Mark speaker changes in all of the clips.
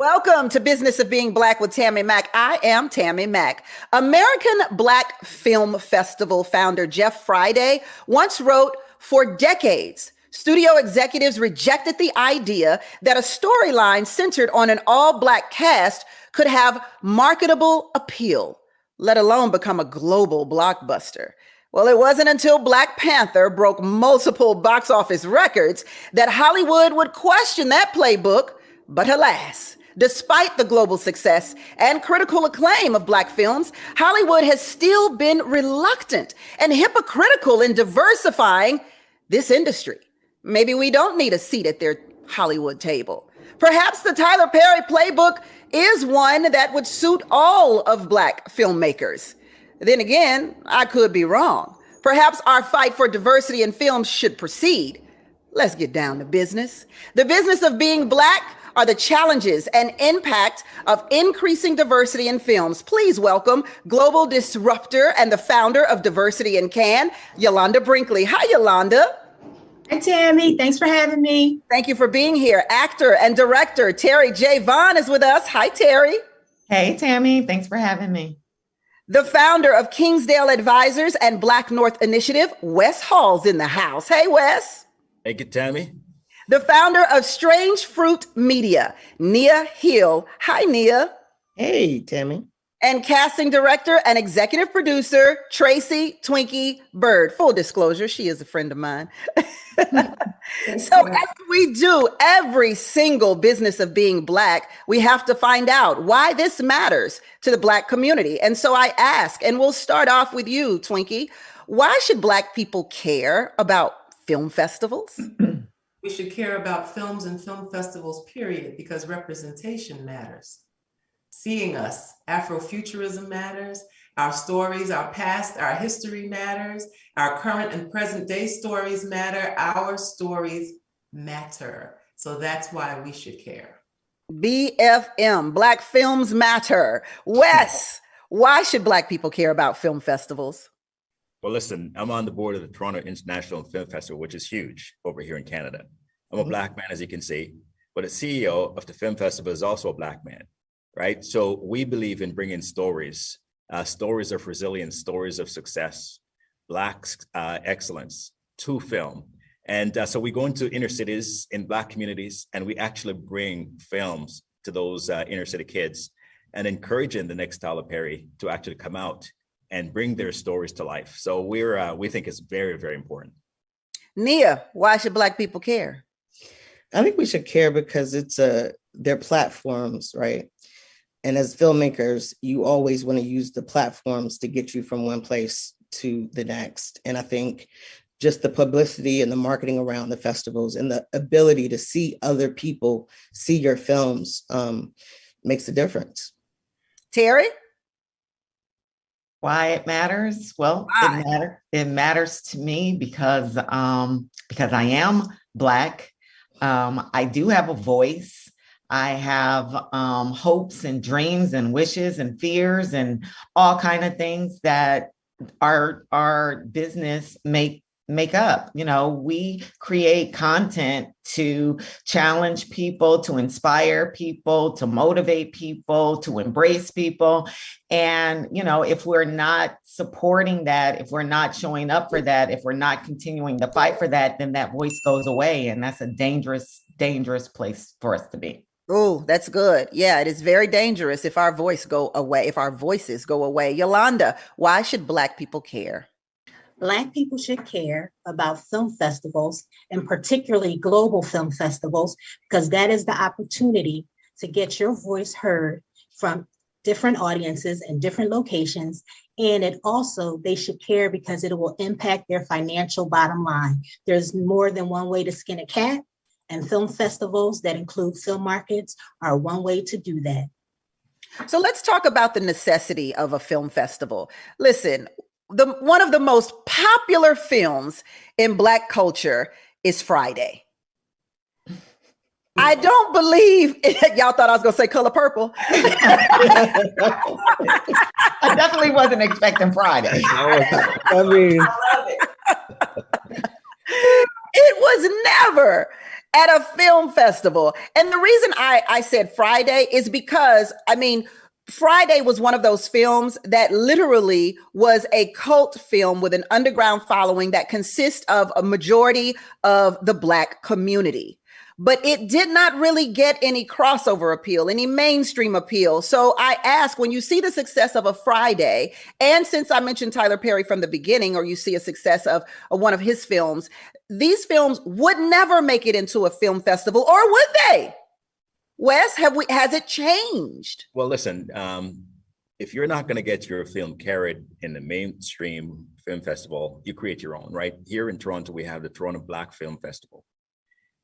Speaker 1: Welcome to Business of Being Black with Tammi Mack. I am Tammi Mack. American Black Film Festival founder Jeff Friday once wrote, "For decades, studio executives rejected the idea that a storyline centered on an all-Black cast could have marketable appeal, let alone become a global blockbuster." Well, it wasn't until Black Panther broke multiple box office records that Hollywood would question that playbook. But alas, despite the global success and critical acclaim of Black films, Hollywood has still been reluctant and hypocritical in diversifying this industry. Maybe we don't need a seat at their Hollywood table. Perhaps the Tyler Perry playbook is one that would suit all of Black filmmakers. Then again, I could be wrong. Perhaps our fight for diversity in films should proceed. Let's get down to business. The business of being Black are the challenges and impact of increasing diversity in films. Please welcome global disruptor and the founder of Diversity in Can, Yolanda Brinkley. Hi, Yolanda.
Speaker 2: Hi, Tammi. Thanks for having me.
Speaker 1: Thank you for being here. Actor and director Terry J. Vaughn is with us. Hi, Terry.
Speaker 3: Hey, Tammi. Thanks for having me.
Speaker 1: The founder of Kingsdale Advisors and Black North Initiative, Wes Hall's in the house. Hey, Wes.
Speaker 4: Thank you, Tammi.
Speaker 1: The founder of Strange Fruit Media, Nia Hill. Hi, Nia.
Speaker 5: Hey, Tammi.
Speaker 1: And casting director and executive producer, Tracy Twinkie Bird. Full disclosure, she is a friend of mine. So as we do every single business of being Black, we have to find out why this matters to the Black community. And so I ask, and we'll start off with you, Twinkie, why should Black people care about film festivals?
Speaker 6: We should care about films and film festivals, period, because representation matters. Seeing us, Afrofuturism matters, our stories, our past, our history matters, our current and present day stories matter, our stories matter. So that's why we should care.
Speaker 1: BFM, Black Films Matter. Wes, why should Black people care about film festivals?
Speaker 4: Well, listen, I'm on the board of the Toronto International Film Festival, which is huge over here in Canada. I'm a Black man, as you can see, but the CEO of the film festival is also a Black man, right? So we believe in bringing stories of resilience, stories of success, Black excellence to film. And so we go into inner cities in Black communities, and we actually bring films to those inner city kids and encouraging the next Tyler Perry to actually come out and bring their stories to life. So we think it's very, very important.
Speaker 1: Nia, why should Black people care?
Speaker 5: I think we should care because it's their platforms, right? And as filmmakers, you always want to use the platforms to get you from one place to the next. And I think just the publicity and the marketing around the festivals and the ability to see other people see your films makes a difference.
Speaker 1: Terry?
Speaker 3: Why it matters? Well, it matters to me because I am Black. I do have a voice. I have hopes and dreams and wishes and fears and all kind of things that our business make up. You know, we create content to challenge people, to inspire people, to motivate people, to embrace people. And, you know, if we're not supporting that, if we're not showing up for that, if we're not continuing to fight for that, then that voice goes away. And that's a dangerous, dangerous place for us to be.
Speaker 1: Oh, that's good. Yeah, it is very dangerous if our voices go away. Yolanda, why should Black people care?
Speaker 2: Black people should care about film festivals, and particularly global film festivals, because that is the opportunity to get your voice heard from different audiences and different locations. And they should care because it will impact their financial bottom line. There's more than one way to skin a cat, and film festivals that include film markets are one way to do that.
Speaker 1: So let's talk about the necessity of a film festival. Listen, one of the most popular films in Black culture is Friday. I don't believe y'all thought I was going to say Color Purple.
Speaker 3: I definitely wasn't expecting Friday.
Speaker 5: I mean,
Speaker 1: I love it. It was never at a film festival. And the reason I said Friday is because, I mean, Friday was one of those films that literally was a cult film with an underground following that consists of a majority of the Black community. But it did not really get any crossover appeal, any mainstream appeal. So I ask, when you see the success of a Friday, and since I mentioned Tyler Perry from the beginning, or you see a success of one of his films, these films would never make it into a film festival, or would they? Wes, has it changed?
Speaker 4: Well, listen, if you're not going to get your film carried in the mainstream film festival, you create your own, right? Here in Toronto, we have the Toronto Black Film Festival.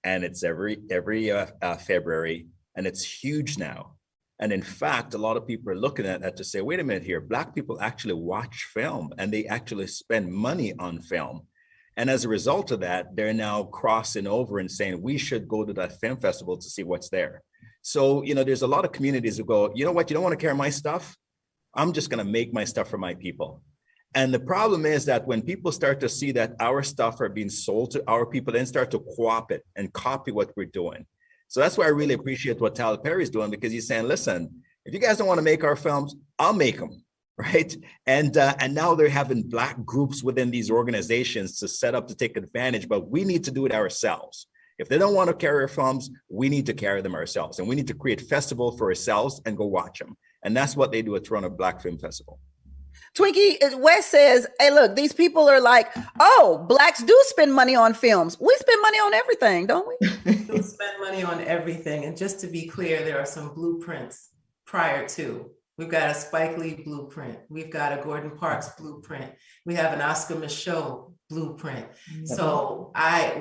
Speaker 4: And it's every February, and it's huge now. And in fact, a lot of people are looking at that to say, wait a minute here, Black people actually watch film and they actually spend money on film. And as a result of that, they're now crossing over and saying, we should go to that film festival to see what's there. So, there's a lot of communities who go, you know what, you don't want to carry my stuff? I'm just going to make my stuff for my people. And the problem is that when people start to see that our stuff are being sold to our people, then start to co-op it and copy what we're doing. So that's why I really appreciate what Tyler Perry is doing, because he's saying, listen, if you guys don't want to make our films, I'll make them, right? And now they're having Black groups within these organizations to set up to take advantage, but we need to do it ourselves. If they don't want to carry our films, we need to carry them ourselves. And we need to create festival for ourselves and go watch them. And that's what they do at Toronto Black Film Festival.
Speaker 1: Twinkie, Wes says, hey, look, these people are like, oh, Blacks do spend money on films. We spend money on everything, don't we?
Speaker 6: We do spend money on everything. And just to be clear, there are some blueprints prior to. We've got a Spike Lee blueprint. We've got a Gordon Parks blueprint. We have an Oscar Micheaux blueprint. Mm-hmm. So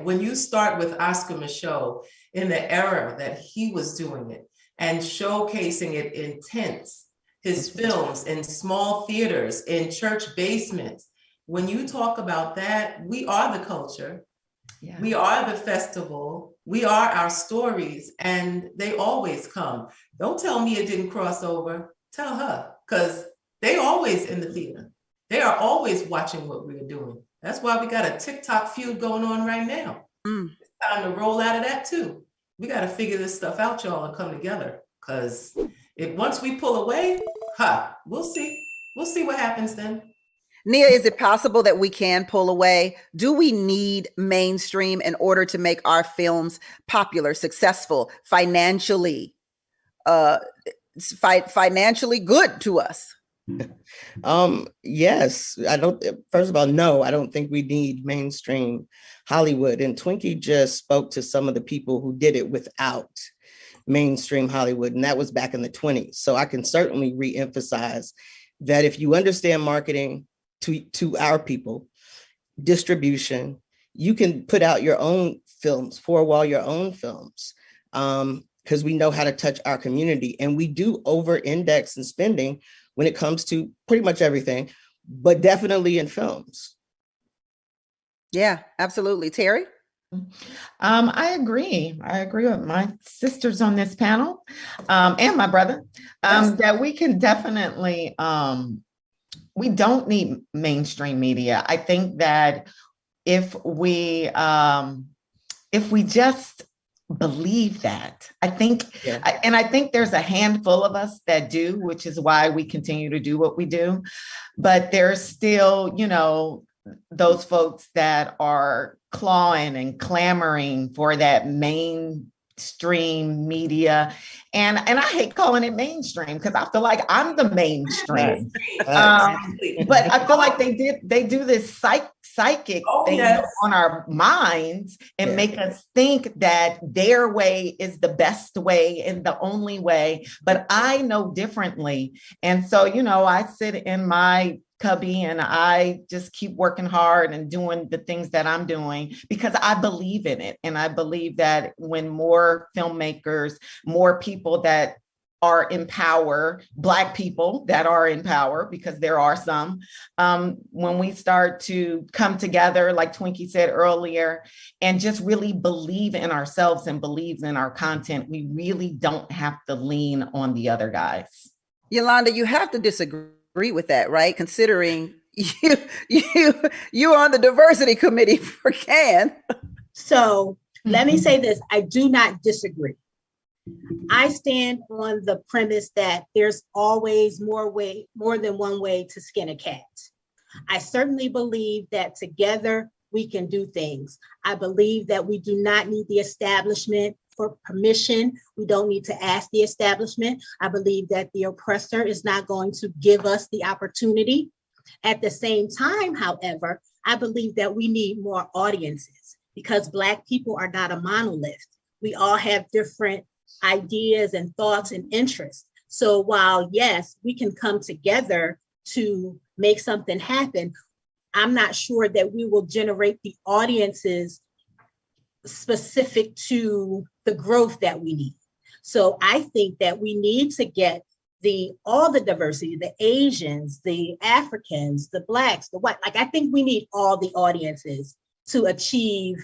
Speaker 6: when you start with Oscar Micheaux in the era that he was doing it and showcasing it in tents, his films in small theaters, in church basements. When you talk about that, we are the culture. Yeah. We are the festival. We are our stories, and they always come. Don't tell me it didn't cross over. Tell her, because they always in the theater. They are always watching what we're doing. That's why we got a TikTok feud going on right now. It's time to roll out of that too. We got to figure this stuff out, y'all, and come together, because once we pull away, we'll see. We'll see what happens then.
Speaker 1: Nia, is it possible that we can pull away? Do we need mainstream in order to make our films popular, successful, financially good to us?
Speaker 5: Yes. First of all, no, I don't think we need mainstream Hollywood. And Twinkie just spoke to some of the people who did it without mainstream Hollywood, and that was back in the 1920s. So I can certainly re-emphasize that if you understand marketing to our people, distribution, you can put out your own films, your own films, because we know how to touch our community, and we do over-index in spending when it comes to pretty much everything, but definitely in films.
Speaker 1: Yeah, absolutely. Terry?
Speaker 3: I agree. I agree with my sisters on this panel and my brother that we can definitely, we don't need mainstream media. I think that if we just believe that, I think, and I think there's a handful of us that do, which is why we continue to do what we do. But there's still, those folks that are clawing and clamoring for that mainstream media. And I hate calling it mainstream because I feel like I'm the mainstream. But I feel like they do this psychic thing on our minds and make us think that their way is the best way and the only way. But I know differently. And so, I sit in my cubby and I just keep working hard and doing the things that I'm doing because I believe in it. And I believe that when more filmmakers, more people that are in power, Black people that are in power, because there are some, when we start to come together, like Twinkie said earlier, and just really believe in ourselves and believe in our content, we really don't have to lean on the other guys.
Speaker 1: Yolanda, you have to disagree with that, right? Considering you're on the diversity committee for Cannes.
Speaker 2: So Let me say this, I do not disagree. I stand on the premise that there's always more than one way to skin a cat. I certainly believe that together we can do things. I believe that we do not need the establishment for permission. We don't need to ask the establishment. I believe that the oppressor is not going to give us the opportunity. At the same time, however, I believe that we need more audiences because Black people are not a monolith. We all have different ideas and thoughts and interests. So while, yes, we can come together to make something happen, I'm not sure that we will generate the audiences specific to the growth that we need. So I think that we need to get all the diversity, the Asians, the Africans, the Blacks, the white, like I think we need all the audiences to achieve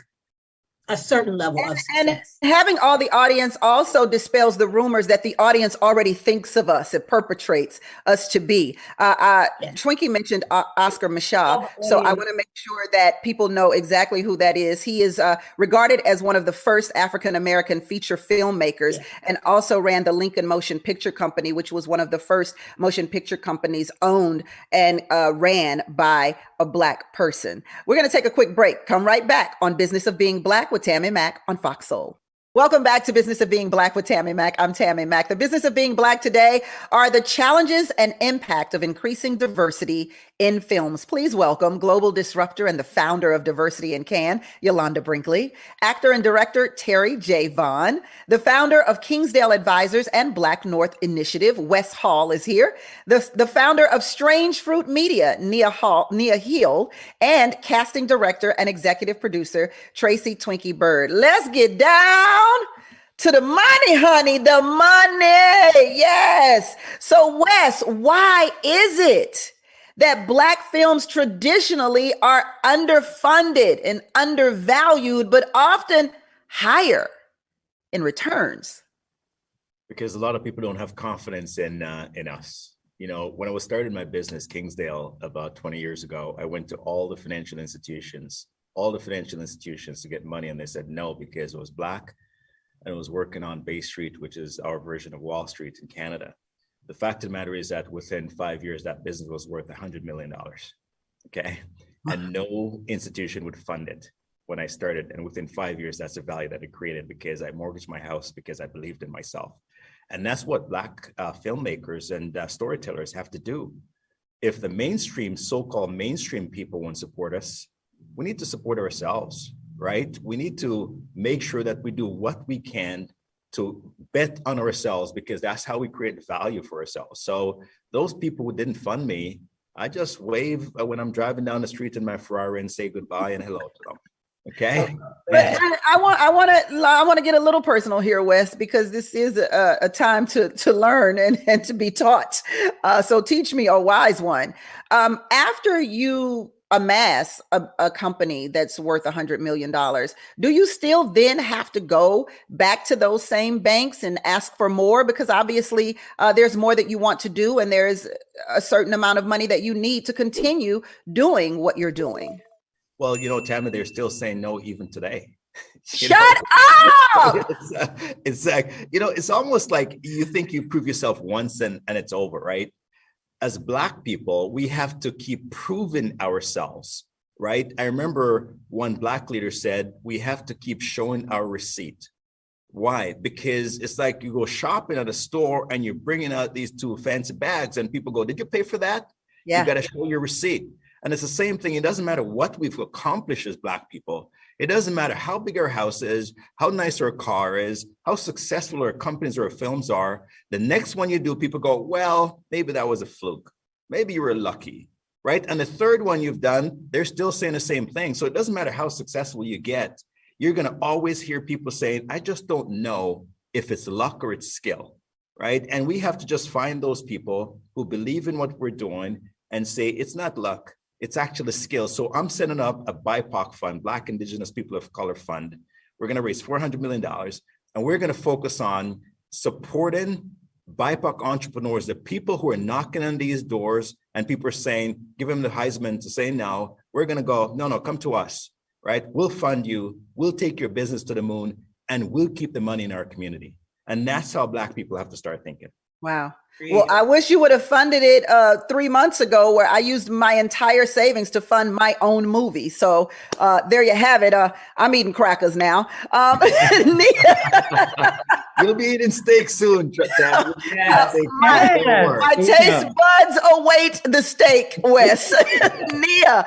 Speaker 2: a certain level of success.
Speaker 1: And having all the audience also dispels the rumors that the audience already thinks of us. It perpetrates us to be. Twinkie mentioned Oscar Micheaux, so I want to make sure that people know exactly who that is. He is regarded as one of the first African-American feature filmmakers and also ran the Lincoln Motion Picture Company, which was one of the first motion picture companies owned and ran by a Black person. We're going to take a quick break. Come right back on Business of Being Black with Tammi Mack on FOXSOUL. Welcome back to Business of Being Black with Tammi Mack. I'm Tammi Mack. The business of being Black today are the challenges and impact of increasing diversity in films. Please welcome global disruptor and the founder of Diversity in Can, Yolanda Brinkley, actor and director Terry J. Vaughn, the founder of Kingsdale Advisors and Black North Initiative, Wes Hall is here, the founder of Strange Fruit Media, Nia Hill, and casting director and executive producer Tracy Twinkie Bird. Let's get down to the money, honey, the money. Yes. So Wes, why is it that Black films traditionally are underfunded and undervalued, but often higher in returns?
Speaker 4: Because a lot of people don't have confidence in us. You know, when I was starting my business, Kingsdale, about 20 years ago, I went to all the financial institutions to get money, and they said no because it was Black and it was working on Bay Street, which is our version of Wall Street in Canada. The fact of the matter is that within 5 years, that business was worth $100 million, okay? And no institution would fund it when I started. And within 5 years, that's the value that it created because I mortgaged my house because I believed in myself. And that's what Black filmmakers and storytellers have to do. If the mainstream, so-called mainstream people won't support us, we need to support ourselves, right? We need to make sure that we do what we can to bet on ourselves because that's how we create value for ourselves. So those people who didn't fund me, I just wave when I'm driving down the street in my Ferrari and say goodbye and hello to them. Okay.
Speaker 1: But I want to get a little personal here, Wes, because this is a time to learn and to be taught. So teach me, a wise one. After you amass a company that's worth $100 million, do you still then have to go back to those same banks and ask for more? Because obviously there's more that you want to do and there's a certain amount of money that you need to continue doing what you're doing.
Speaker 4: Well, you know, Tammi, they're still saying no even today.
Speaker 1: Shut up!
Speaker 4: It's like, you know, it's almost like you think you prove yourself once and it's over, right? As Black people, we have to keep proving ourselves, right? I remember one Black leader said, we have to keep showing our receipt. Why? Because it's like you go shopping at a store and you're bringing out these two fancy bags and people go, did you pay for that? Yeah. You got to show your receipt. And it's the same thing. It doesn't matter what we've accomplished as Black people. It doesn't matter how big our house is, how nice our car is, how successful our companies or our films are. The next one you do, people go, well, maybe that was a fluke. Maybe you were lucky, right? And the third one you've done, they're still saying the same thing. So it doesn't matter how successful you get. You're going to always hear people saying, I just don't know if it's luck or it's skill, right? And we have to just find those people who believe in what we're doing and say, it's not luck. It's actually skill. So I'm setting up a BIPOC fund, Black Indigenous People of Color Fund. We're going to raise $400 million, and we're going to focus on supporting BIPOC entrepreneurs, the people who are knocking on these doors and people are saying, give them the Heisman to say, no, we're going to go, no, come to us. right? We'll fund you, we'll take your business to the moon, and we'll keep the money in our community. And that's how Black people have to start thinking.
Speaker 1: Wow. Well, I wish you would have funded it 3 months ago, where I used my entire savings to fund my own movie. So there you have it. I'm eating crackers now.
Speaker 4: You'll be eating steak soon, Tam.
Speaker 3: Yes.
Speaker 1: My taste buds await the steak, Wes. Nia,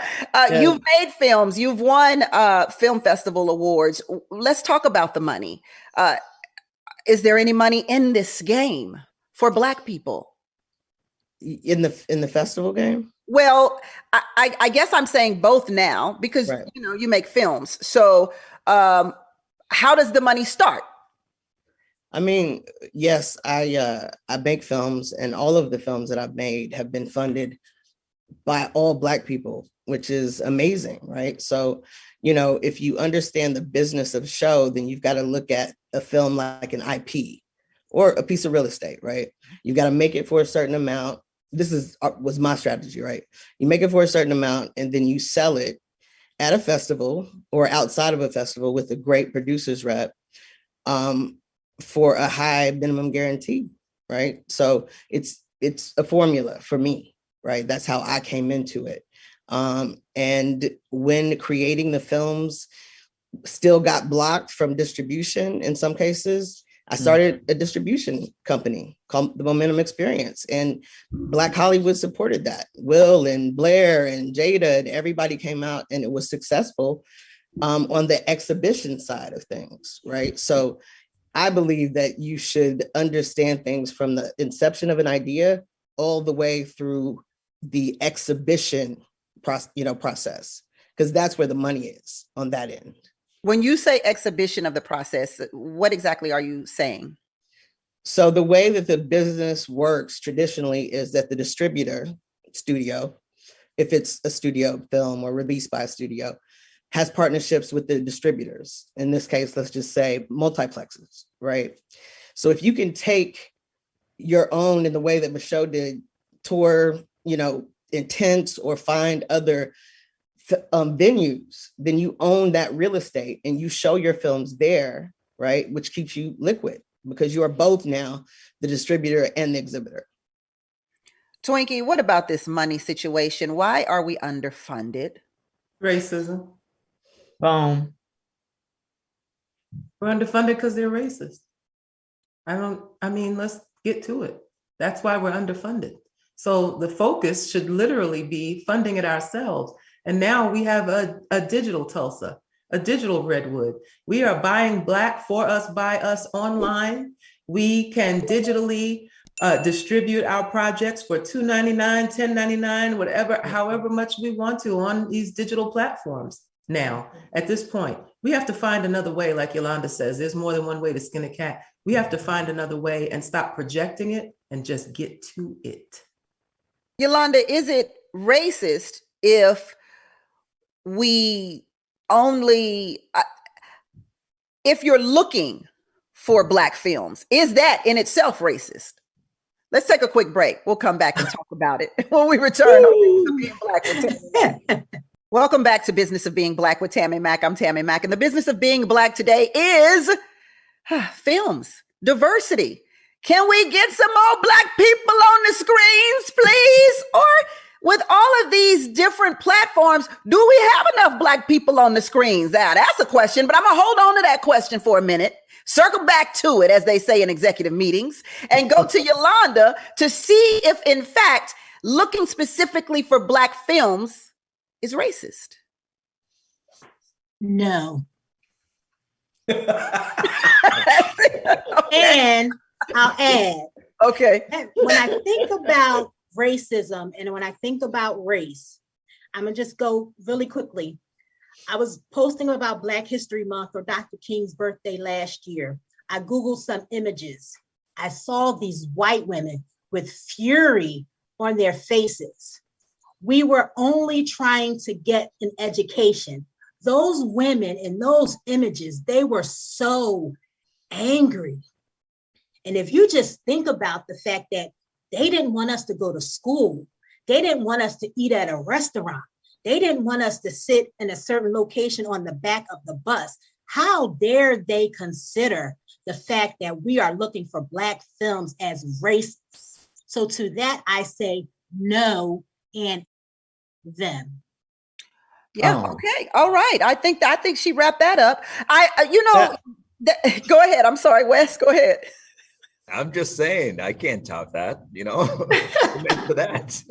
Speaker 1: you've made films. You've won film festival awards. Let's talk about the money. Is there any money in this game for Black people?
Speaker 5: In the festival game?
Speaker 1: Well, I guess I'm saying both now, because you make films. So how does the money start?
Speaker 5: I mean, yes, I make films, and all of the films that I've made have been funded by all Black people, which is amazing, right? So, if you understand the business of show, then you've got to look at a film like an IP or a piece of real estate, right? You've got to make it for a certain amount. This was my strategy, right? You make it for a certain amount, and then you sell it at a festival or outside of a festival with a great producer's rep for a high minimum guarantee, right? So it's a formula for me, right? That's how I came into it. And when creating the films, still got blocked from distribution in some cases, I started a distribution company called The Momentum Experience, and Black Hollywood supported that. Will and Blair and Jada and everybody came out, and it was successful on the exhibition side of things, right? So I believe that you should understand things from the inception of an idea all the way through the exhibition process, because that's where the money is on that end.
Speaker 1: When you say exhibition of the process, what exactly are you saying?
Speaker 5: So the way that the business works traditionally is that the distributor studio, if it's a studio film or released by a studio, has partnerships with the distributors. In this case, let's just say multiplexes, right? So if you can take your own, in the way that Michelle did, tour, Intense, or find other venues, then you own that real estate and you show your films there, right? Which keeps you liquid, because you are both now the distributor and the exhibitor.
Speaker 1: Twinkie, what about this money situation? Why are we underfunded?
Speaker 6: Racism.
Speaker 3: Boom.
Speaker 6: We're underfunded because they're racist. Let's get to it. That's why we're underfunded. So the focus should literally be funding it ourselves. And now we have a digital Tulsa, a digital Redwood. We are buying Black for us, by us online. We can digitally distribute our projects for $2.99, $10.99, whatever, however much we want to on these digital platforms. Now, at this point, we have to find another way. Like Yolanda says, there's more than one way to skin a cat. We have to find another way and stop projecting it and just get to it.
Speaker 1: Yolanda, is it racist if we only, if you're looking for Black films, is that in itself racist? Let's take a quick break. We'll come back and talk about it when we return on Being Black with Tammi. Welcome back to Business of Being Black with Tammi Mack. I'm Tammi Mack, and the business of being Black today is films, diversity. Can we get some more Black people on the screens, please? Or with all of these different platforms, do we have enough Black people on the screens? That's a question, but I'm gonna hold on to that question for a minute, circle back to it, as they say in executive meetings, and go to Yolanda to see if, in fact, looking specifically for Black films is racist.
Speaker 2: No.
Speaker 1: Okay.
Speaker 2: And I'll add.
Speaker 1: Okay.
Speaker 2: When I think about racism and when I think about race, I'm gonna just go really quickly. I was posting about Black History Month or Dr. King's birthday last year. I Googled some images. I saw these white women with fury on their faces. We were only trying to get an education. Those women in those images, they were so angry. And if you just think about the fact that they didn't want us to go to school, they didn't want us to eat at a restaurant, They didn't want us to sit in a certain location on the back of the bus. How dare they consider the fact that we are looking for Black films as racist? So to that, I say no and them.
Speaker 1: Yeah. Okay. All right. I think she wrapped that up. Go ahead. I'm sorry, Wes. Go ahead.
Speaker 4: I'm just saying, I can't top that, for that.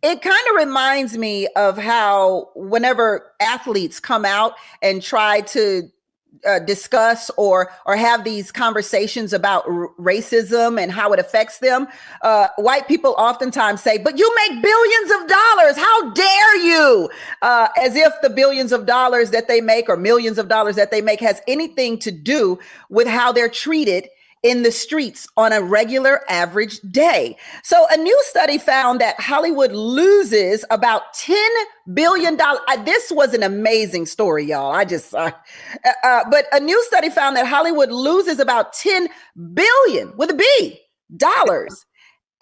Speaker 1: It kind of reminds me of how whenever athletes come out and try to discuss or have these conversations about racism and how it affects them, white people oftentimes say, but you make billions of dollars. How dare you? As if the billions of dollars that they make or millions of dollars that they make has anything to do with how they're treated in the streets on a regular average day. So a new study found that Hollywood loses about $10 billion. This was an amazing story, y'all. But a new study found that Hollywood loses about $10 billion with a B dollars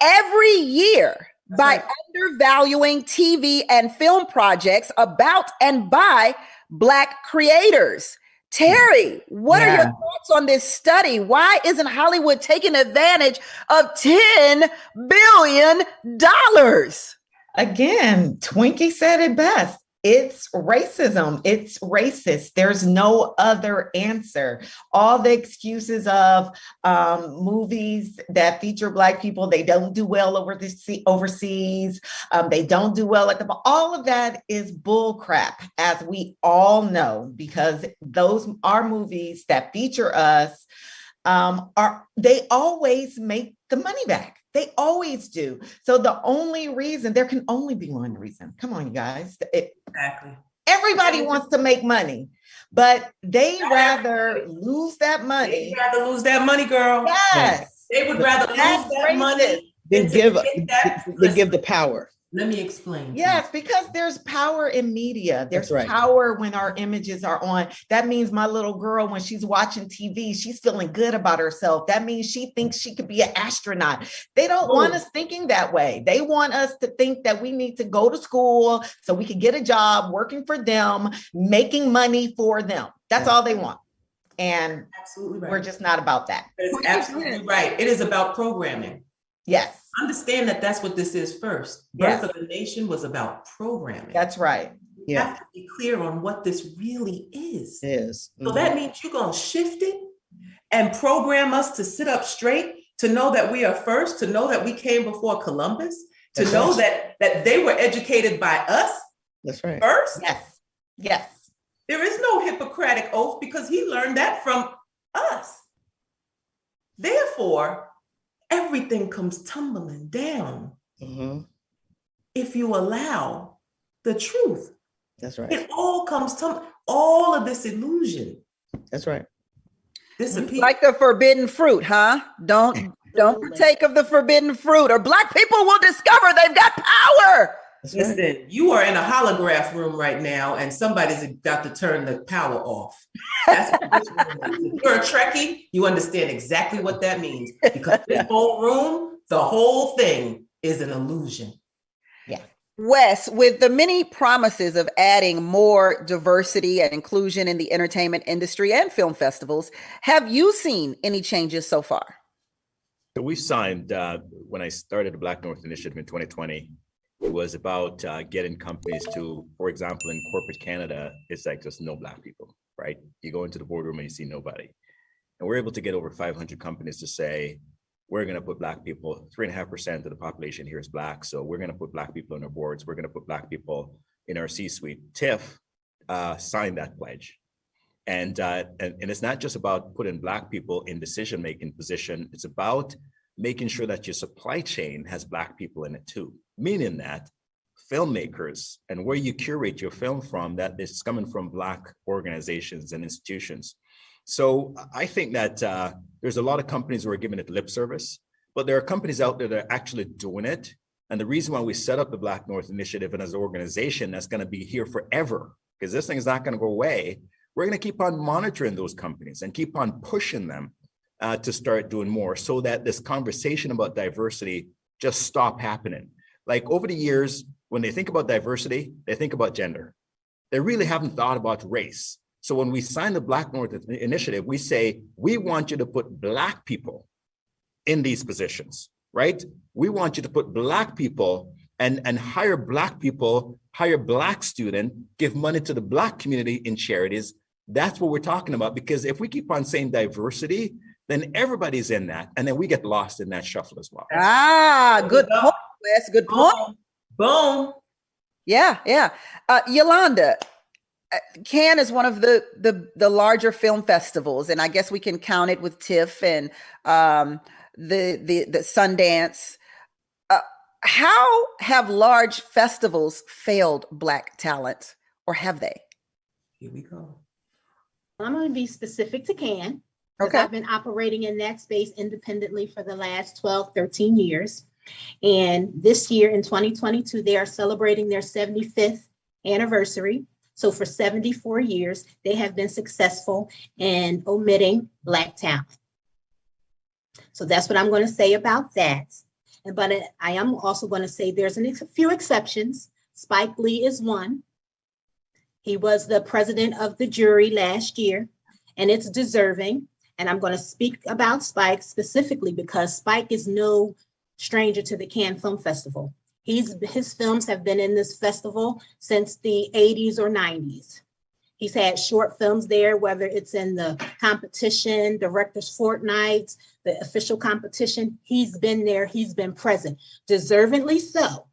Speaker 1: every year by undervaluing TV and film projects about and by Black creators. Terry, what are your thoughts on this study? Why isn't Hollywood taking advantage of $10 billion?
Speaker 3: Again, Twinkie said it best. It's racism. It's racist. There's no other answer. All the excuses of movies that feature Black people, they don't do well overseas. They don't do well at all of that is bull crap, as we all know, because those are movies that feature us. They always make the money back. They always do. So the only reason, there can only be one reason. Come on, you guys.
Speaker 6: Exactly.
Speaker 3: Everybody wants to make money, but they rather lose that money.
Speaker 6: They'd rather lose that money, girl.
Speaker 3: Yes.
Speaker 6: They would rather lose that money
Speaker 5: than give the power.
Speaker 6: Let me explain.
Speaker 3: Yes, because there's power in media. There's
Speaker 5: right.
Speaker 3: power when our images are on. That means my little girl, when she's watching TV, she's feeling good about herself. That means she thinks she could be an astronaut. They don't want us thinking that way. They want us to think that we need to go to school so we can get a job working for them, making money for them. That's all they want. And
Speaker 6: absolutely right.
Speaker 3: We're just not about that.
Speaker 6: It's absolutely right. It is about programming.
Speaker 3: Yes.
Speaker 6: Understand that that's what this is first. Birth of the Nation was about programming.
Speaker 3: That's right.
Speaker 6: You have to be clear on what this really is.
Speaker 5: Mm-hmm.
Speaker 6: So that means you're going to shift it and program us to sit up straight, to know that we are first, to know that we came before Columbus, to know that they were educated by us.
Speaker 5: That's right.
Speaker 6: First.
Speaker 3: Yes. Yes.
Speaker 6: There is no Hippocratic oath because he learned that from us. Therefore, everything comes tumbling down if you allow the truth.
Speaker 5: That's right.
Speaker 6: It all comes tumbling, all of this illusion.
Speaker 5: That's right.
Speaker 1: Like the forbidden fruit, huh? Don't partake of the forbidden fruit, or Black people will discover they've got power.
Speaker 6: Listen, you are in a holograph room right now, and somebody's got to turn the power off. That's what this room is. If you're a Trekkie, you understand exactly what that means, because this whole room, the whole thing is an illusion.
Speaker 3: Yeah.
Speaker 1: Wes, with the many promises of adding more diversity and inclusion in the entertainment industry and film festivals, have you seen any changes so far?
Speaker 4: So we signed, when I started the Black North Initiative in 2020, it was about getting companies to, for example, in corporate Canada, it's like just no Black people, right? You go into the boardroom and you see nobody. And we're able to get over 500 companies to say, we're going to put Black people, 3.5% of the population here is Black. So we're going to put Black people on our boards. We're going to put Black people in our C-suite. TIFF signed that pledge. And it's not just about putting Black people in decision-making position. It's about making sure that your supply chain has Black people in it too. Meaning that filmmakers and where you curate your film from, that is coming from Black organizations and institutions. So I think that there's a lot of companies who are giving it lip service, but there are companies out there that are actually doing it. And the reason why we set up the Black North Initiative and as an organization that's going to be here forever, because this thing is not going to go away, we're going to keep on monitoring those companies and keep on pushing them to start doing more, so that this conversation about diversity just stop happening. Like over the years, when they think about diversity, they think about gender. They really haven't thought about race. So when we sign the Black North Initiative, we say, we want you to put Black people in these positions, right? We want you to put Black people and hire Black people, hire Black students, give money to the Black community in charities. That's what we're talking about, because if we keep on saying diversity, then everybody's in that. And then we get lost in that shuffle as well.
Speaker 1: Good point, Wes. Good point.
Speaker 6: Boom.
Speaker 1: Yeah. Yolanda, Cannes is one of the larger film festivals, and I guess we can count it with TIFF and the Sundance. How have large festivals failed Black talent, or have they?
Speaker 6: Here we go.
Speaker 2: I'm going to be specific to Cannes.
Speaker 1: Okay.
Speaker 2: I've been operating in that space independently for the last 12, 13 years. And this year in 2022, they are celebrating their 75th anniversary. So for 74 years, they have been successful in omitting Black talent. So that's what I'm going to say about that. But I am also going to say there's a few exceptions. Spike Lee is one. He was the president of the jury last year, and it's deserving. And I'm going to speak about Spike specifically because Spike is no stranger to the Cannes Film Festival. His films have been in this festival since the 80s or 90s. He's had short films there, whether it's in the competition, Directors Fortnight, the official competition. He's been there. He's been present. Deservedly so.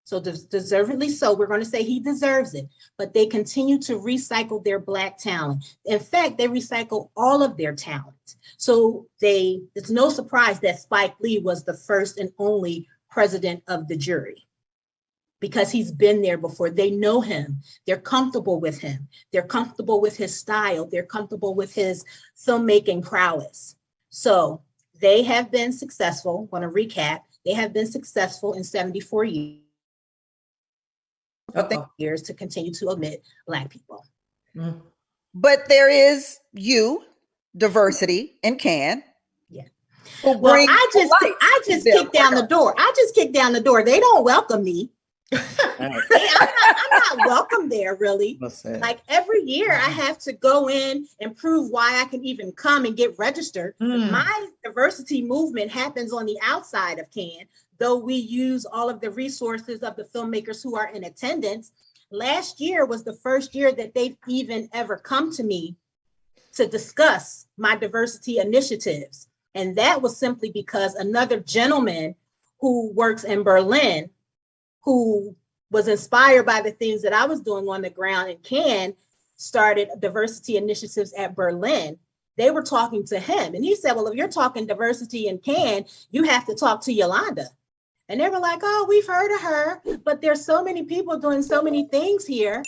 Speaker 2: So deservedly so, we're going to say he deserves it, but they continue to recycle their Black talent. In fact, they recycle all of their talent. So it's no surprise that Spike Lee was the first and only president of the jury because he's been there before. They know him. They're comfortable with him. They're comfortable with his style. They're comfortable with his filmmaking prowess. So they have been successful. I want to recap. They have been successful in 74 years. Years to continue to omit Black people.
Speaker 1: But there is diversity in Cannes.
Speaker 2: Yeah. Well, I just kicked down the door. They don't welcome me. I'm not welcome there, really. Like every year I have to go in and prove why I can even come and get registered. My diversity movement happens on the outside of Cannes, though we use all of the resources of the filmmakers who are in attendance. Last year was the first year that they've even ever come to me to discuss my diversity initiatives. And that was simply because another gentleman who works in Berlin, who was inspired by the things that I was doing on the ground in Cannes, started diversity initiatives at Berlin. They were talking to him and he said, well, if you're talking diversity in Cannes, you have to talk to Yolanda. And they were like, oh, we've heard of her, but there's so many people doing so many things here.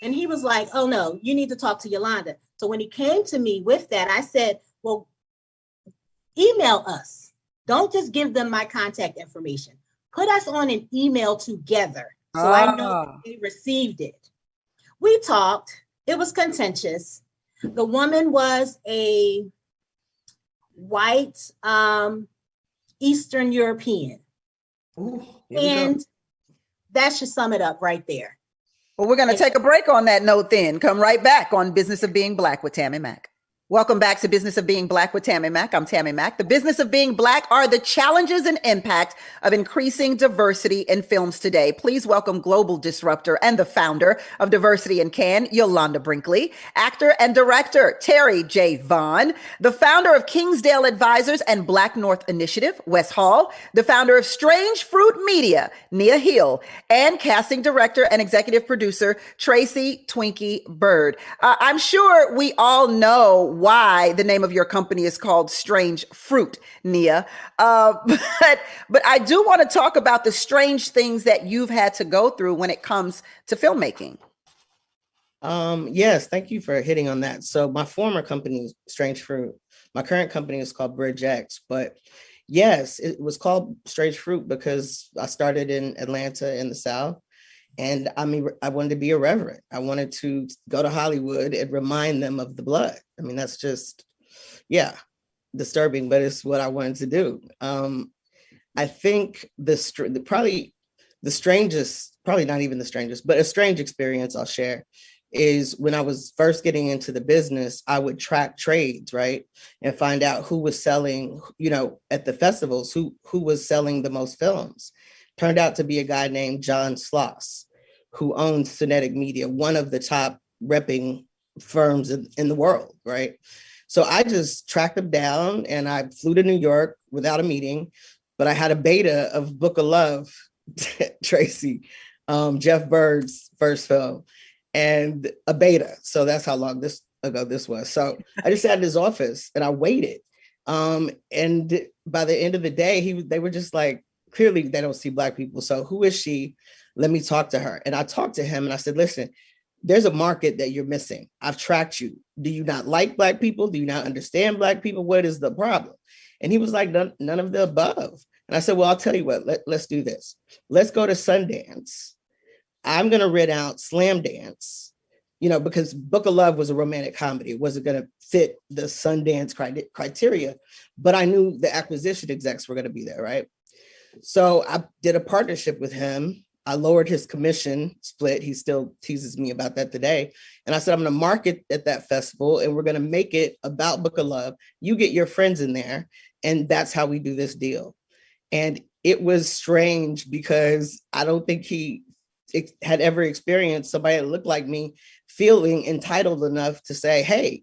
Speaker 2: And he was like, oh no, you need to talk to Yolanda. So when he came to me with that, I said, well, email us. Don't just give them my contact information. Put us on an email together. So I know that they received it. We talked. It was contentious. The woman was a white Eastern European.
Speaker 6: Ooh,
Speaker 2: and that should sum it up right there.
Speaker 1: Well, we're going to take a break on that note then. Come right back on Business of Being Black with Tammi Mack. Welcome back to Business of Being Black with Tammi Mack. I'm Tammi Mack. The business of being Black are the challenges and impact of increasing diversity in films today. Please welcome global disruptor and the founder of Diversity in Cannes, Yolanda Brinkley, actor and director Terry J. Vaughn, the founder of Kingsdale Advisors and Black North Initiative, Wes Hall, the founder of Strange Fruit Media, Nia Hill, and casting director and executive producer Tracy Twinkie Bird. I'm sure we all know why the name of your company is called Strange Fruit, Nia. But I do want to talk about the strange things that you've had to go through when it comes to filmmaking.
Speaker 5: Yes, thank you for hitting on that. So my former company, Strange Fruit, my current company is called Bridge X, but yes, it was called Strange Fruit because I started in Atlanta in the South. And I mean, I wanted to be irreverent. I wanted to go to Hollywood and remind them of the blood. I mean, that's just, disturbing, but it's what I wanted to do. I think probably the strangest, probably not even the strangest, but a strange experience I'll share is when I was first getting into the business, I would track trades, right? And find out who was selling, at the festivals, who was selling the most films. Turned out to be a guy named John Sloss, who owns Cinetic Media, one of the top repping firms in the world, right? So I just tracked him down and I flew to New York without a meeting, but I had a beta of Book of Love, Tracy, Jeff Bird's first film, and a beta. So that's how long ago this was. So I just sat in his office and I waited. And by the end of the day, they were just like, clearly they don't see Black people. So who is she? Let me talk to her. And I talked to him and I said, listen, there's a market that you're missing. I've tracked you. Do you not like Black people? Do you not understand Black people? What is the problem? And he was like, none of the above. And I said, well, I'll tell you what, let's do this. Let's go to Sundance. I'm going to rent out Slam Dance, because Book of Love was a romantic comedy. It wasn't going to fit the Sundance criteria, but I knew the acquisition execs were going to be there, right? So I did a partnership with him. I lowered his commission split. He still teases me about that today. And I said, I'm going to market at that festival and we're going to make it about Book of Love. You get your friends in there. And that's how we do this deal. And it was strange because I don't think he had ever experienced somebody that looked like me feeling entitled enough to say, hey,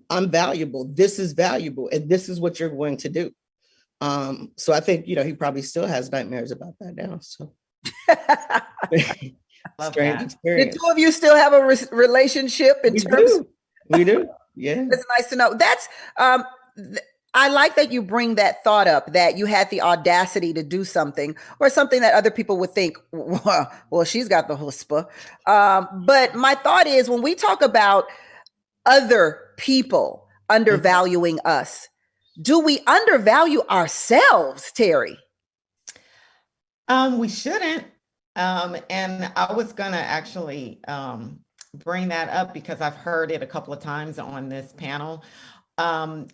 Speaker 5: I'm valuable. This is valuable. And this is what you're going to do. So I think, he probably still has nightmares about that now. So strange experience.
Speaker 1: The two of you still have a relationship in terms.
Speaker 5: We do. Yeah.
Speaker 1: It's nice to know. That's I like that you bring that thought up, that you had the audacity to do something or something that other people would think, well, she's got the chutzpah. But my thought is, when we talk about other people undervaluing us, do we undervalue ourselves, Terry?
Speaker 3: We shouldn't. And I was going to actually bring that up because I've heard it a couple of times on this panel, on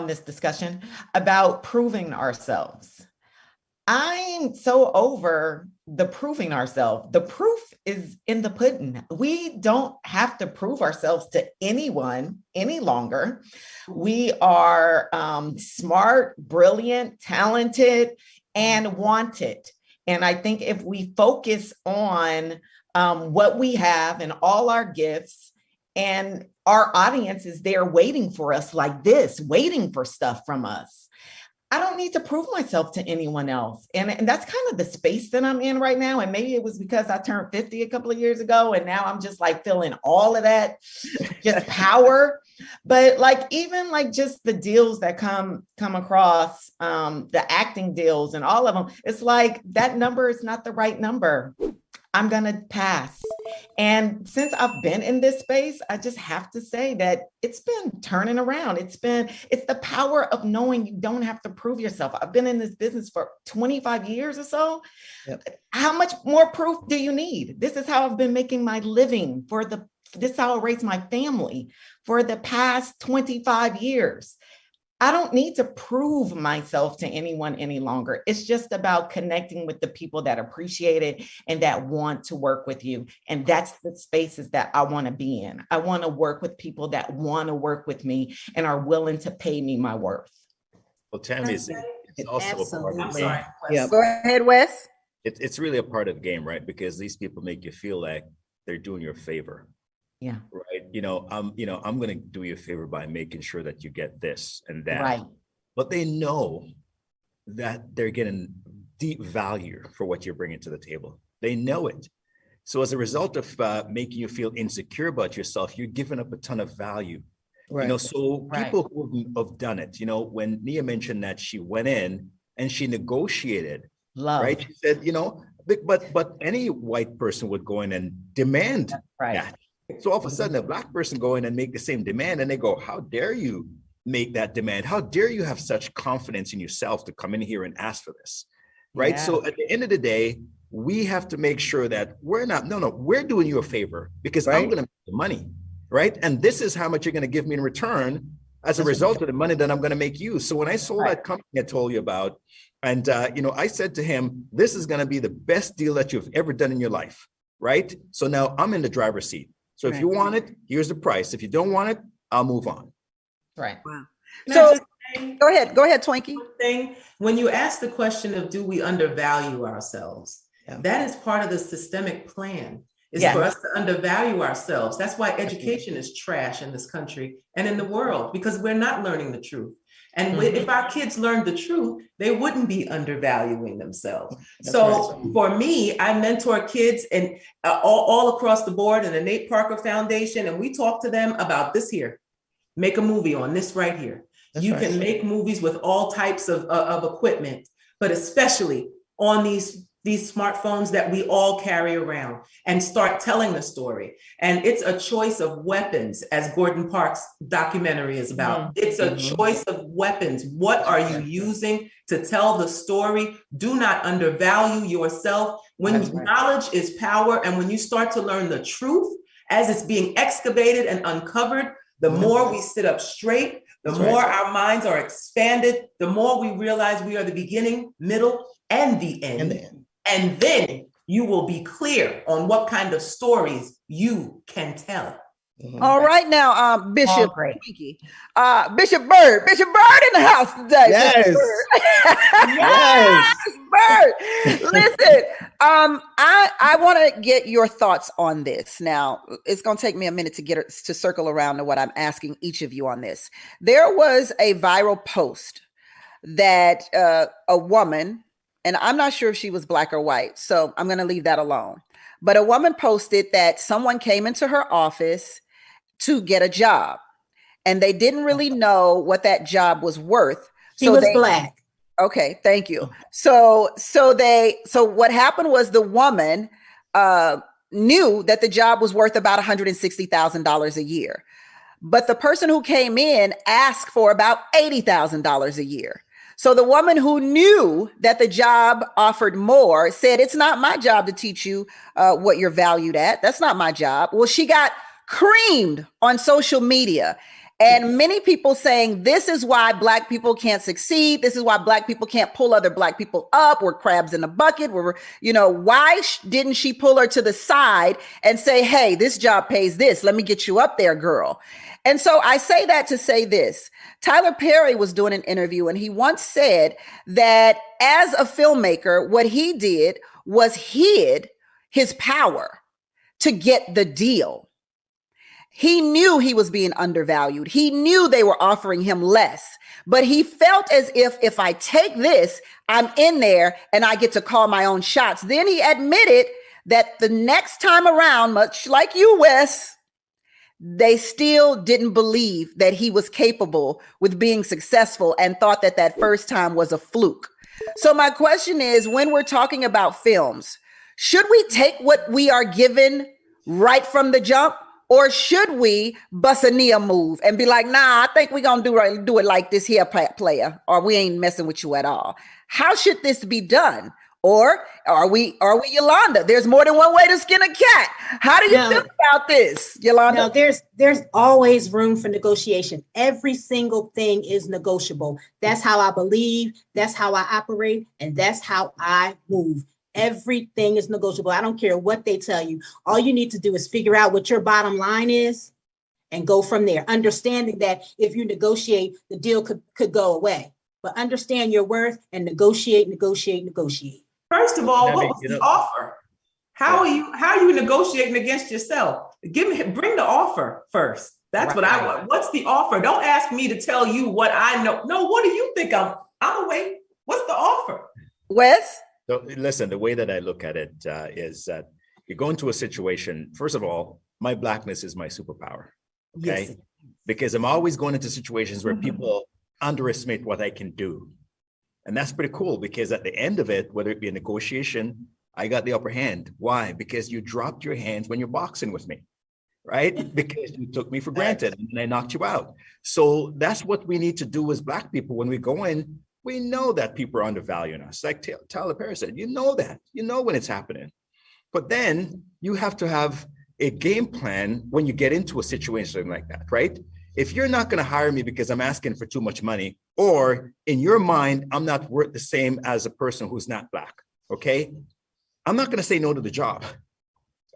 Speaker 3: this discussion about proving ourselves. I'm so over the proving ourselves. The proof is in the pudding. We don't have to prove ourselves to anyone any longer. We are smart, brilliant, talented, and wanted. And I think if we focus on what we have and all our gifts, and our audience is there waiting for us like this, waiting for stuff from us, I don't need to prove myself to anyone else. And that's kind of the space that I'm in right now. And maybe it was because I turned 50 a couple of years ago. And now I'm just like feeling all of that, just power. But like, even like just the deals that come across, the acting deals and all of them, it's like that number is not the right number. I'm going to pass. And since I've been in this space, I just have to say that it's been turning around. It's the power of knowing you don't have to prove yourself. I've been in this business for 25 years or so. Yep. How much more proof do you need? This is how I've been making my living this is how I raised my family for the past 25 years. I don't need to prove myself to anyone any longer. It's just about connecting with the people that appreciate it and that want to work with you. And that's the spaces that I want to be in. I want to work with people that want to work with me and are willing to pay me my worth.
Speaker 4: Well, Tammi, it's also a part of the game.
Speaker 1: Yeah. Go ahead, Wes.
Speaker 4: It's really a part of the game, right? Because these people make you feel like they're doing you a favor.
Speaker 3: Yeah.
Speaker 4: Right. I'm going to do you a favor by making sure that you get this and that.
Speaker 3: Right.
Speaker 4: But they know that they're getting deep value for what you're bringing to the table. They know it. So as a result of making you feel insecure about yourself, you're giving up a ton of value. Right. So people who have done it, when Nia mentioned that she went in and she negotiated, right? She said, but any white person would go in and demand that. So all of a sudden, a Black person go in and make the same demand, and they go, how dare you make that demand? How dare you have such confidence in yourself to come in here and ask for this, right? Yeah. So at the end of the day, we have to make sure that we're doing you a favor because I'm going to make the money, right? And this is how much you're going to give me in return as a result of the money that I'm going to make you. So when I sold that company I told you about, And, I said to him, this is going to be the best deal that you've ever done in your life, right? So now I'm in the driver's seat. So if you want it, here's the price. If you don't want it, I'll move on.
Speaker 3: Right.
Speaker 1: Wow.
Speaker 6: Can I
Speaker 1: So
Speaker 6: just say
Speaker 1: go ahead, Twinkie.
Speaker 6: one thing? When you ask the question of do we undervalue ourselves, that is part of the systemic plan. Is for us to undervalue ourselves. That's why education is trash in this country and in the world, because we're not learning the truth. And if our kids learned the truth, they wouldn't be undervaluing themselves. For me, I mentor kids and all across the board in the Nate Parker Foundation, and we talk to them about this here. Make a movie on this right here. You can make movies with all types of equipment, but especially on these smartphones that we all carry around, and start telling the story. And it's a choice of weapons, as Gordon Parks' documentary is about. It's a choice of weapons. What are you using to tell the story? Do not undervalue yourself. When knowledge is power, and when you start to learn the truth as it's being excavated and uncovered, the more we sit up straight, the more our minds are expanded, the more we realize we are the beginning, middle, and the end. And then you will be clear on what kind of stories you can tell.
Speaker 1: All right now, Bishop Twinkie. Bishop Bird in the house today.
Speaker 5: Yes.
Speaker 1: Yes, Bird. Listen, I want to get your thoughts on this. Now, it's going to take me a minute to circle around to what I'm asking each of you on this. There was a viral post that a woman, and I'm not sure if she was black or white, so I'm going to leave that alone. But a woman posted that someone came into her office to get a job, and they didn't really know what that job was worth.
Speaker 2: She was black.
Speaker 1: Okay, thank you. So what happened was the woman knew that the job was worth about $160,000 a year, but the person who came in asked for about $80,000 a year. So the woman who knew that the job offered more said, it's not my job to teach you what you're valued at. That's not my job. Well, she got creamed on social media, and many people saying this is why black people can't succeed. This is why black people can't pull other black people up. We're crabs in a bucket. Why didn't she pull her to the side and say, hey, this job pays this. Let me get you up there, girl. And so I say that to say this. Tyler Perry was doing an interview, and he once said that as a filmmaker, what he did was hid his power to get the deal. He knew he was being undervalued. He knew they were offering him less, but he felt as if I take this, I'm in there and I get to call my own shots. Then he admitted that the next time around, much like you, Wes, they still didn't believe that he was capable with being successful and thought that first time was a fluke. So my question is, when we're talking about films, should we take what we are given right from the jump? Or should we bust a Nia move and be like, nah, I think we're going to do it like this here, player, or we ain't messing with you at all? How should this be done? Or are we Yolanda? There's more than one way to skin a cat. How do you feel about this, Yolanda?
Speaker 2: No, there's always room for negotiation. Every single thing is negotiable. That's how I believe. That's how I operate. And that's how I move. Everything is negotiable. I don't care what they tell you. All you need to do is figure out what your bottom line is and go from there. Understanding that if you negotiate, the deal could go away. But understand your worth and negotiate.
Speaker 6: First of all, what was the offer? How are you negotiating against yourself? Bring the offer first. That's what I want. What's the offer? Don't ask me to tell you what I know. No, what do you think I'm away? What's the offer?
Speaker 1: Wes?
Speaker 4: So listen, the way that I look at it is that you go into a situation, first of all, my blackness is my superpower, okay? Yes. Because I'm always going into situations where people underestimate what I can do. And that's pretty cool, because at the end of it, whether it be a negotiation, I got the upper hand. Why? Because you dropped your hands when you're boxing with me, right? Because you took me for granted and I knocked you out. So that's what we need to do as Black people when we go in. We know that people are undervaluing us. Like Tyler Perry said, you know that. You know when it's happening. But then you have to have a game plan when you get into a situation like that, right? if you're not going to hire me because I'm asking for too much money, or in your mind, I'm not worth the same as a person who's not Black, okay? I'm not going to say no to the job.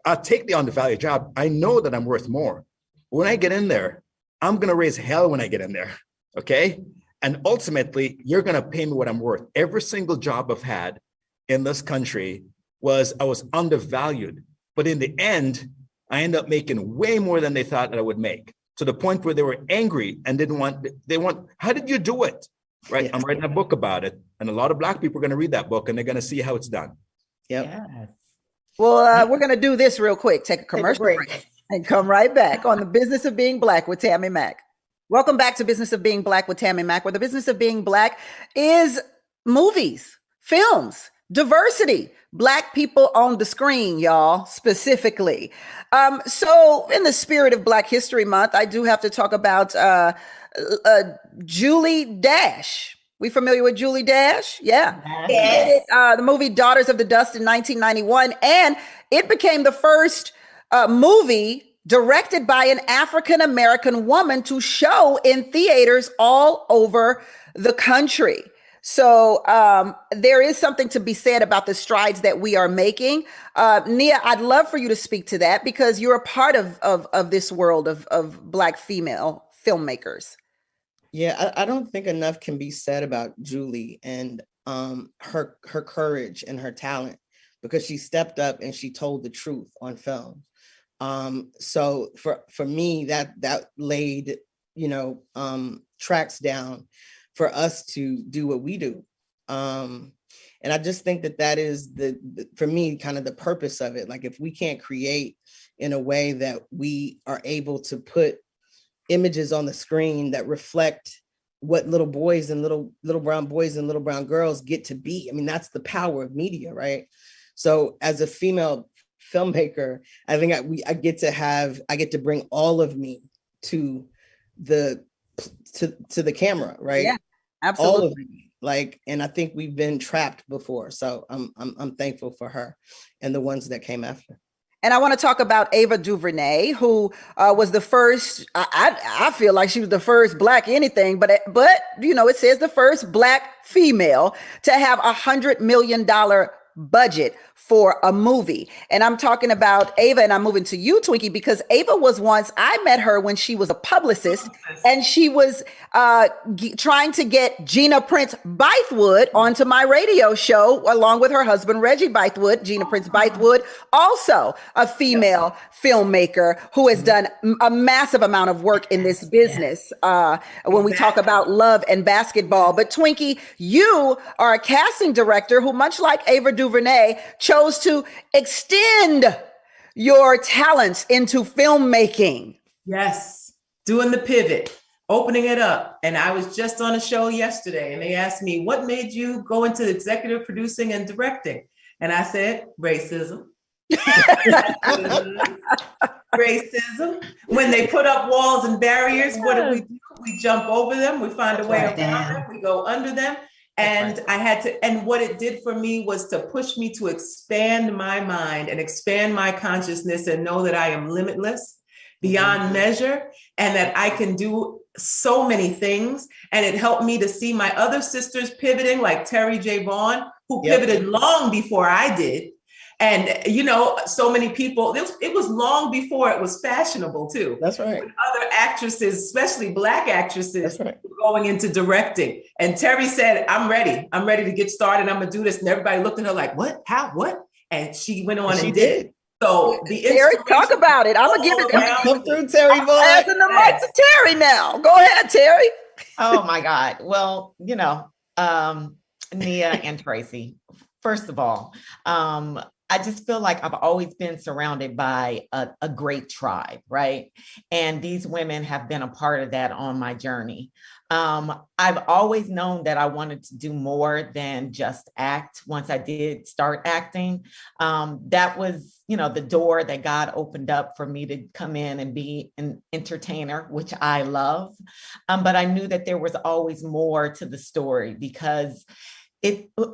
Speaker 4: I'll take the undervalued job. I know that I'm worth more. When I get in there, I'm going to raise hell when I get in there, okay? And ultimately, you're going to pay me what I'm worth. Every single job I've had in this country I was undervalued. But in the end, I ended up making way more than they thought that I would make, to the point where they were angry and how did you do it? Right? Yes. I'm writing a book about it. And a lot of Black people are going to read that book and they're going to see how it's done.
Speaker 5: Yep.
Speaker 3: Yes.
Speaker 1: Well, we're going to do this real quick. Take a commercial break and come right back on The Business of Being Black with Tammi Mack. Welcome back to Business of Being Black with Tammi Mack, where the business of being Black is movies, films, diversity, Black people on the screen, y'all, specifically. So in the spirit of Black History Month, I do have to talk about Julie Dash. We familiar with Julie Dash? Yeah.
Speaker 2: Yes.
Speaker 1: The movie Daughters of the Dust in 1991. And it became the first movie directed by an African-American woman to show in theaters all over the country. So there is something to be said about the strides that we are making. Nia, I'd love for you to speak to that, because you're a part of this world of Black female filmmakers.
Speaker 5: Yeah, I don't think enough can be said about Julie and her courage and her talent, because she stepped up and she told the truth on film. So for me, that laid, tracks down for us to do what we do. And I just think that is for me, kind of the purpose of it. Like, if we can't create in a way that we are able to put images on the screen that reflect what little boys and little brown boys and little brown girls get to be. I mean, that's the power of media, right? So as a female filmmaker, I think I get to bring all of me to the camera, right?
Speaker 1: Yeah, absolutely.
Speaker 5: All of me, and I think we've been trapped before. So I'm thankful for her and the ones that came after.
Speaker 1: And I want to talk about Ava Duvernay, who was the first. I feel like she was the first Black anything, but it says the first Black female to have $100 million budget for a movie. And I'm talking about Ava, and I'm moving to you, Twinkie, because Ava was once, I met her when she was a publicist, and she was trying to get Gina Prince Bythewood onto my radio show, along with her husband, Reggie Bythewood. Gina Prince Bythewood, also a female filmmaker who has done a massive amount of work in this business when we talk about love and basketball. But Twinkie, you are a casting director who, much like Ava Duvernay, chose to extend your talents into filmmaking.
Speaker 6: Yes, doing the pivot, opening it up. And I was just on a show yesterday, and they asked me, what made you go into executive producing and directing? And I said, racism. Racism. When they put up walls and barriers, what do? We jump over them. We find a way around them. We go under them. And I had to, and what it did for me was to push me to expand my mind and expand my consciousness and know that I am limitless, beyond measure, and that I can do so many things. And it helped me to see my other sisters pivoting, like Terry J. Vaughn, who pivoted long before I did. And, so many people, it was long before it was fashionable too.
Speaker 5: That's right.
Speaker 6: When other actresses, especially Black actresses, were going into directing. And Terry said, I'm ready to get started. I'm gonna do this. And everybody looked at her like, what, how, what? And she went on and did. So
Speaker 1: Terry, talk about it. I'm gonna give it.
Speaker 5: Come through, Terry.
Speaker 1: I'm passing the mic to Terry now. Go ahead, Terry.
Speaker 3: Oh my God. Well, Nia and Tracy, first of all, I just feel like I've always been surrounded by a great tribe, right? And these women have been a part of that on my journey. I've always known that I wanted to do more than just act. Once I did start acting, that was, the door that God opened up for me to come in and be an entertainer, which I love. But I knew that there was always more to the story, because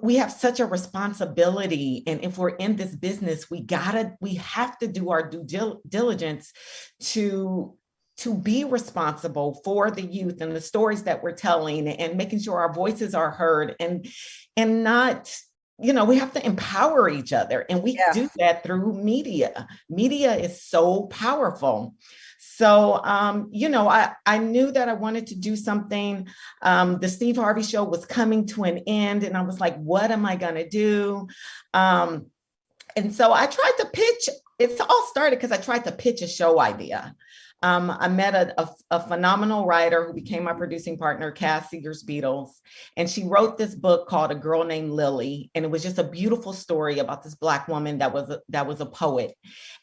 Speaker 3: we have such a responsibility. And if we're in this business, we have to do our due diligence to to be responsible for the youth and the stories that we're telling, and making sure our voices are heard, and not, we have to empower each other, and we do that through media. Media is so powerful. So, I knew that I wanted to do something. The Steve Harvey Show was coming to an end, and I was like, what am I going to do? And so I tried to pitch. It's all started because I tried to pitch a show idea. I met a phenomenal writer who became my producing partner, Cass Seeger's Beatles. And she wrote this book called A Girl Named Lily. And it was just a beautiful story about this Black woman that was a poet.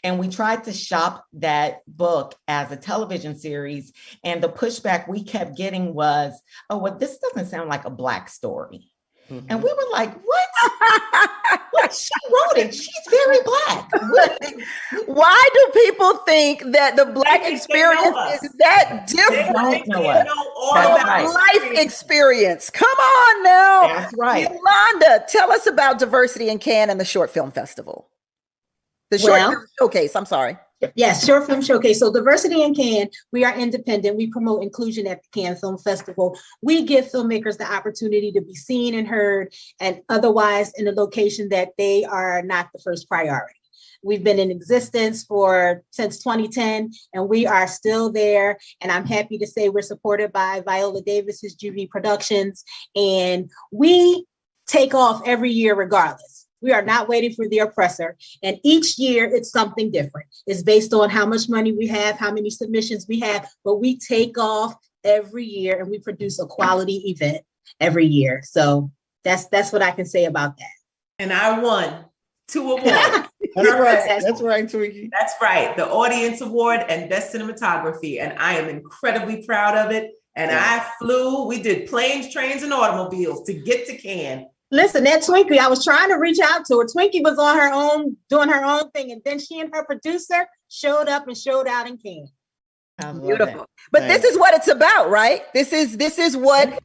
Speaker 3: And we tried to shop that book as a television series. And the pushback we kept getting was, oh, well, this doesn't sound like a Black story. Mm-hmm. And we were like, what? What? She wrote it. She's very Black.
Speaker 1: Why do people think that the Black experience is that different?
Speaker 3: They don't know us.
Speaker 1: Life experience. Come on now.
Speaker 3: That's right.
Speaker 1: Yolanda, tell us about Diversity in Cannes and the Short Film Festival. The Short Film Showcase, I'm sorry.
Speaker 2: Yes, Short Film Showcase. So Diversity in Cannes, we are independent. We promote inclusion at the Cannes Film Festival. We give filmmakers the opportunity to be seen and heard, and otherwise in a location that they are not the first priority. We've been in existence since 2010, and we are still there. And I'm happy to say we're supported by Viola Davis's Juvie Productions, and we take off every year regardless. We are not waiting for the oppressor. And each year it's something different. It's based on how much money we have, how many submissions we have, but we take off every year and we produce a quality event every year. So that's what I can say about that.
Speaker 6: And I won 2 awards.
Speaker 5: That's right, Twinkie.
Speaker 6: That's right. The Audience Award and Best Cinematography. And I am incredibly proud of it. And we did planes, trains, and automobiles to get to Cannes.
Speaker 2: Listen, that Twinkie, I was trying to reach out to her. Twinkie was on her own, doing her own thing. And then she and her producer showed up and showed out in Cannes.
Speaker 1: Beautiful. But this is what it's about, right? This is what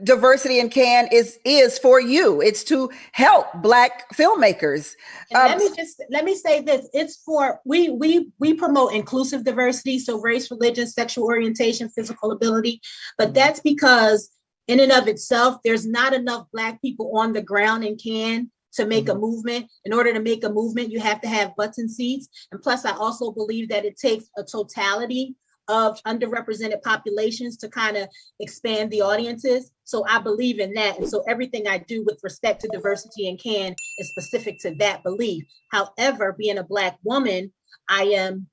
Speaker 1: Diversity in Cannes is for you. It's to help Black filmmakers.
Speaker 2: And let me say this. It's for, we promote inclusive diversity. So race, religion, sexual orientation, physical ability. But that's because in and of itself, there's not enough Black people on the ground in Cannes to make a movement. In order to make a movement, you have to have butts in seats. And plus, I also believe that it takes a totality of underrepresented populations to kind of expand the audiences. So I believe in that. And so everything I do with respect to diversity in Cannes is specific to that belief. However, being a Black woman, I am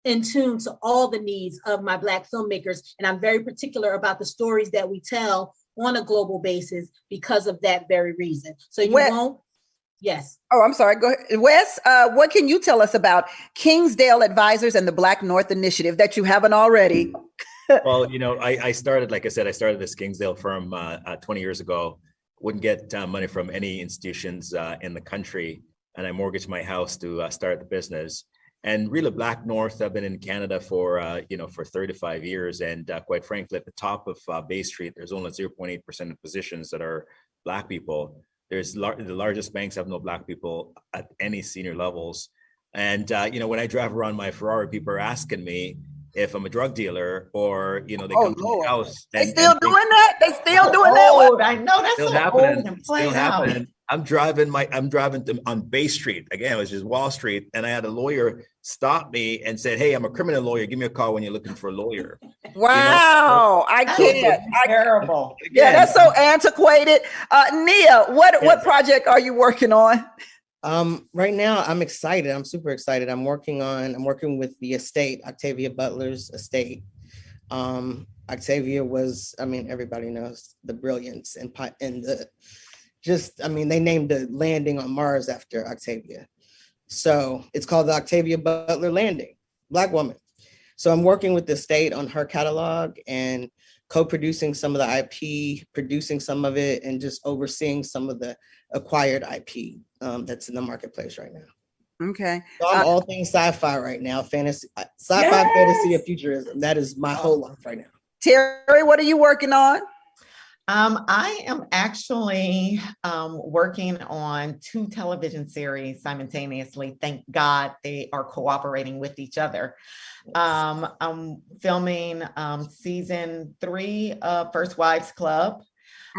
Speaker 2: in tune to all the needs of my Black filmmakers. And I'm very particular about the stories that we tell on a global basis because of that very reason. So yes.
Speaker 1: Oh, I'm sorry. Go ahead. Wes, what can you tell us about Kingsdale Advisors and the Black North Initiative that you haven't already?
Speaker 4: Well, I started, like I said, this Kingsdale firm 20 years ago, wouldn't get money from any institutions in the country. And I mortgaged my house to start the business. And really, Black North, I've been in Canada for 35 years. And quite frankly, at the top of Bay Street, there's only 0.8% of positions that are Black people. The largest banks have no Black people at any senior levels. And, when I drive around my Ferrari, people are asking me if I'm a drug dealer or, they come to my house.
Speaker 1: They still doing that? They still doing that?
Speaker 3: I know that's
Speaker 4: still
Speaker 3: so
Speaker 4: happening.
Speaker 3: old and playing out.
Speaker 4: I'm driving on Bay Street. Again, it was just Wall Street. And I had a lawyer stop me and said, "Hey, I'm a criminal lawyer. Give me a call when you're looking for a lawyer."
Speaker 1: Wow. I can't.
Speaker 3: Terrible.
Speaker 1: Yeah, that's so antiquated. Nia, what project are you working on?
Speaker 5: Right now I'm excited. I'm super excited. I'm working with the estate, Octavia Butler's estate. Octavia was, everybody knows the brilliance and they named the landing on Mars after Octavia. So it's called the Octavia Butler Landing, Black woman. So I'm working with the state on her catalog and co-producing some of the IP, producing some of it, and just overseeing some of the acquired IP that's in the marketplace right now.
Speaker 1: Okay.
Speaker 5: So I'm all things sci-fi right now, fantasy, fantasy, and futurism. That is my whole life right now.
Speaker 1: Terry, what are you working on?
Speaker 3: I am actually working on 2 television series simultaneously. Thank God they are cooperating with each other. I'm filming season 3 of First Wives Club.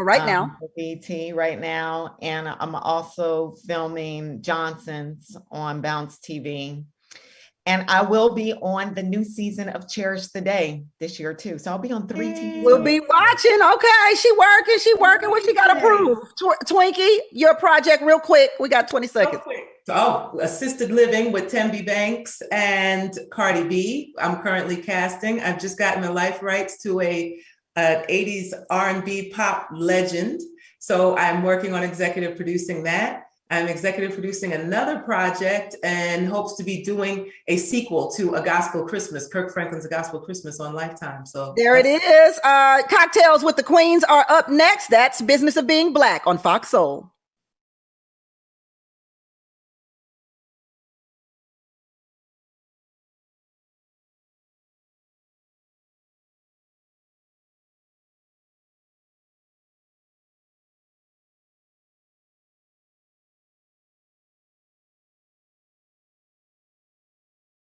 Speaker 1: Right now.
Speaker 3: BT right now. And I'm also filming Johnson's on Bounce TV. And I will be on the new season of Cherish the Day this year too. So I'll be on 3 TV.
Speaker 1: We'll be watching. Okay, she working. What she got to prove? Twinkie, your project real quick. We got 20 seconds.
Speaker 6: Assisted living with Tammi Banks and Cardi B. I'm currently casting. I've just gotten the life rights to an 80s R&B pop legend. So I'm working on executive producing that. I'm executive producing another project and hopes to be doing a sequel to A Gospel Christmas, Kirk Franklin's A Gospel Christmas on Lifetime. So
Speaker 1: there it is. Cocktails with the Queens are up next. That's Business of Being Black on FOXSOUL.